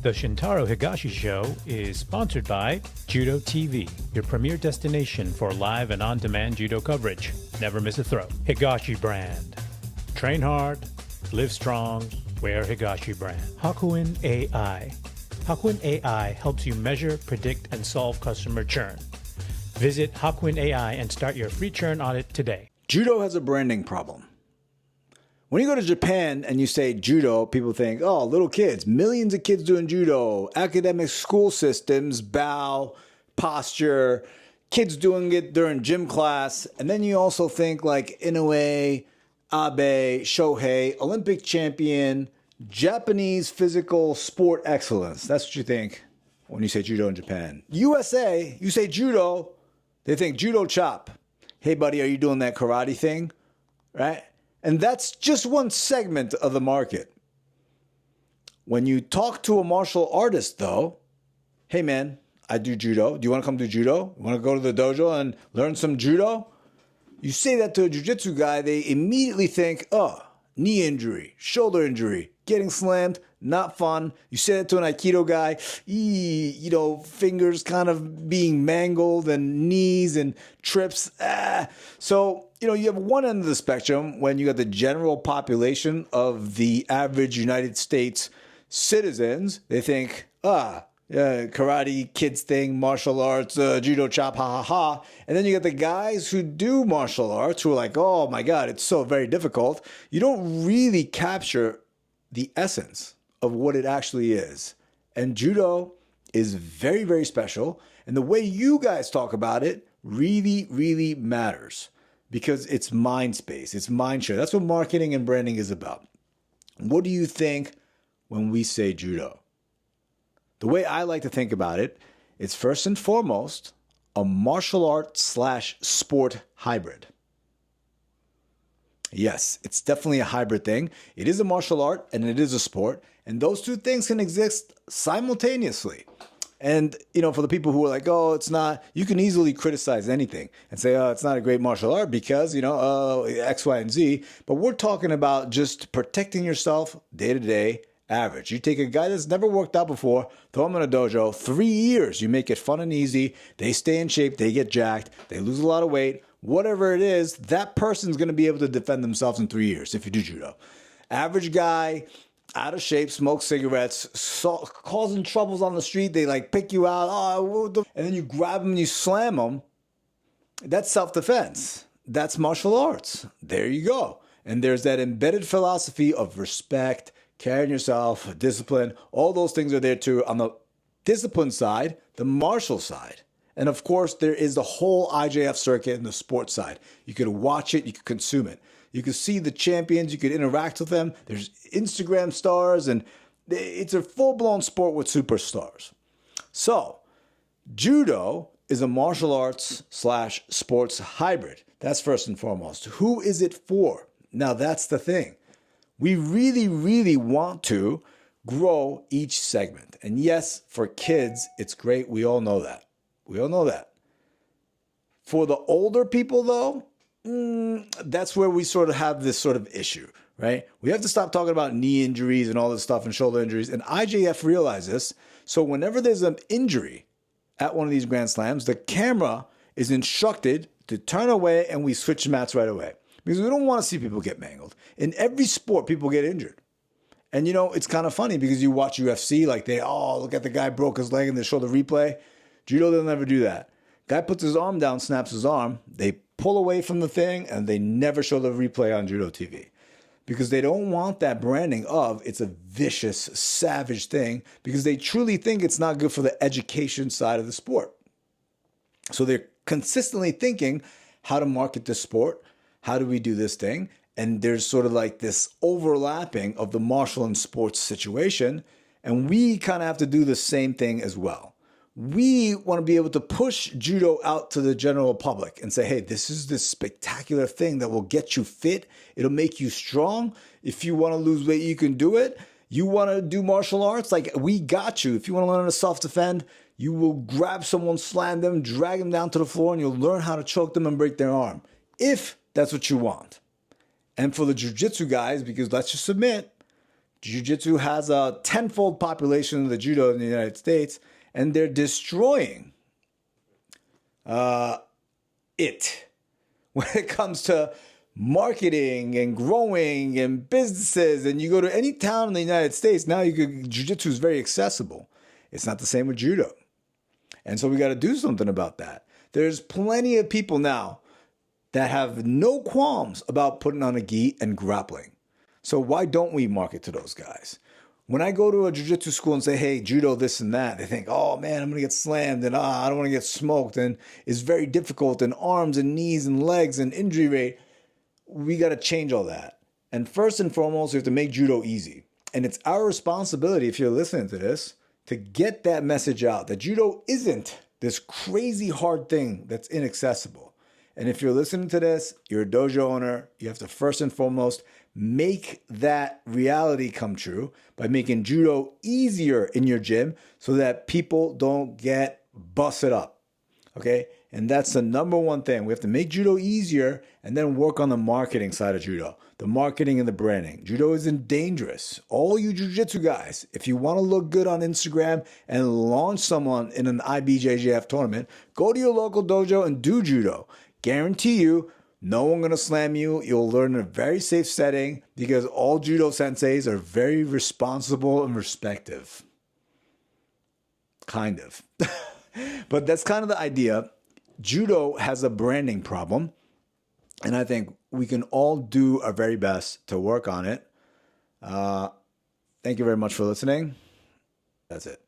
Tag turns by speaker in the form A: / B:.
A: The Shintaro Higashi Show is sponsored by Judo TV, your premier destination for live and on-demand judo coverage. Never miss a throw. Higashi brand. Train hard, live strong, wear Higashi brand. Hakuin AI. Hakuin AI helps you measure, predict, and solve customer churn. Visit Hakuin AI and start your free churn audit today.
B: Judo has a branding problem. When you go to Japan and you say judo, people think, oh, little kids, millions of kids doing judo, academic school systems, bow, posture, kids doing it during gym class. And then you also think like Inoue, Abe, Shohei, Olympic champion, Japanese physical sport excellence. That's what you think when you say judo in Japan. USA, you say judo, they think judo chop. Hey, buddy, are you doing that karate thing? Right? And that's just one segment of the market. When you talk to a martial artist, though, hey, man, I do judo. Do you want to come do judo? You want to go to the dojo and learn some judo? You say that to a jiu-jitsu guy, they immediately think, oh, knee injury, shoulder injury, getting slammed, not fun. You say that to an Aikido guy, fingers kind of being mangled and knees and trips. So, you have one end of the spectrum when you got the general population of the average United States citizens. They think, karate, kids thing, martial arts, judo chop, ha ha ha. And then you got the guys who do martial arts who are like, oh my God, it's so very difficult. You don't really capture the essence of what it actually is. And judo is very, very special. And the way you guys talk about it really, really matters because it's mind space. It's mind share. That's what marketing and branding is about. What do you think when we say judo? The way I like to think about it, it's first and foremost a martial art / sport hybrid. Yes, it's definitely a hybrid thing. It is a martial art and it is a sport. And those two things can exist simultaneously. And, for the people who are like, oh, it's not, you can easily criticize anything and say, oh, it's not a great martial art because, X, Y, and Z. But we're talking about just protecting yourself day to day average. You take a guy that's never worked out before, throw him in a dojo, 3 years, you make it fun and easy. They stay in shape, they get jacked, they lose a lot of weight. Whatever it is, that person's going to be able to defend themselves in 3 years if you do judo. Average guy, out of shape, smokes cigarettes, causing troubles on the street. They pick you out, and then you grab them and you slam them. That's self-defense. That's martial arts. There you go. And there's that embedded philosophy of respect, carrying yourself, discipline. All those things are there too on the discipline side, the martial side. And of course, there is the whole IJF circuit and the sports side. You could watch it, you could consume it. You could see the champions, you could interact with them. There's Instagram stars, and it's a full-blown sport with superstars. So, judo is a martial arts / sports hybrid. That's first and foremost. Who is it for? Now, that's the thing. We really, really want to grow each segment. And yes, for kids, it's great. We all know that. For the older people, though, that's where we sort of have this sort of issue, right? We have to stop talking about knee injuries and all this stuff and shoulder injuries. And IJF realizes this. So whenever there's an injury at one of these Grand Slams, the camera is instructed to turn away and we switch mats right away. Because we don't want to see people get mangled. In every sport, people get injured. And it's kind of funny because you watch UFC, look at the guy broke his leg and they show the replay. Judo, they'll never do that. Guy puts his arm down, snaps his arm. They pull away from the thing and they never show the replay on Judo TV. Because they don't want that branding of it's a vicious, savage thing because they truly think it's not good for the education side of the sport. So they're consistently thinking how to market the sport. How do we do this thing? And there's sort of this overlapping of the martial and sports situation. And we kind of have to do the same thing as well. We want to be able to push judo out to the general public and say, hey, this is this spectacular thing that will get you fit. It'll make you strong. If you want to lose weight, you can do it. You want to do martial arts? We got you. If you want to learn to self-defend, you will grab someone, slam them, drag them down to the floor, and you'll learn how to choke them and break their arm. If that's what you want. And for the jiu-jitsu guys, because let's just admit, Jiu-Jitsu has a tenfold population of the judo in the United States, and they're destroying it when it comes to marketing and growing and businesses. And you go to any town in the United States, now Jiu-Jitsu is very accessible. It's not the same with judo. And so we got to do something about that. There's plenty of people now that have no qualms about putting on a gi and grappling. So why don't we market to those guys? When I go to a jiu-jitsu school and say, hey, judo, this and that, they think, oh man, I'm going to get slammed and I don't want to get smoked and it's very difficult and arms and knees and legs and injury rate. We got to change all that. And first and foremost, we have to make judo easy. And it's our responsibility, if you're listening to this, to get that message out that judo isn't this crazy hard thing that's inaccessible. And if you're listening to this, you're a dojo owner, you have to first and foremost make that reality come true by making judo easier in your gym so that people don't get busted up. Okay? And that's the number one thing. We have to make judo easier and then work on the marketing side of judo, the marketing and the branding. Judo isn't dangerous. All you jiu-jitsu guys, if you want to look good on Instagram and launch someone in an IBJJF tournament, go to your local dojo and do judo. Guarantee you, no one gonna slam you. You'll learn in a very safe setting because all judo senseis are very responsible and respective. Kind of. But that's kind of the idea. Judo has a branding problem, and I think we can all do our very best to work on it. Thank you very much for listening. That's it.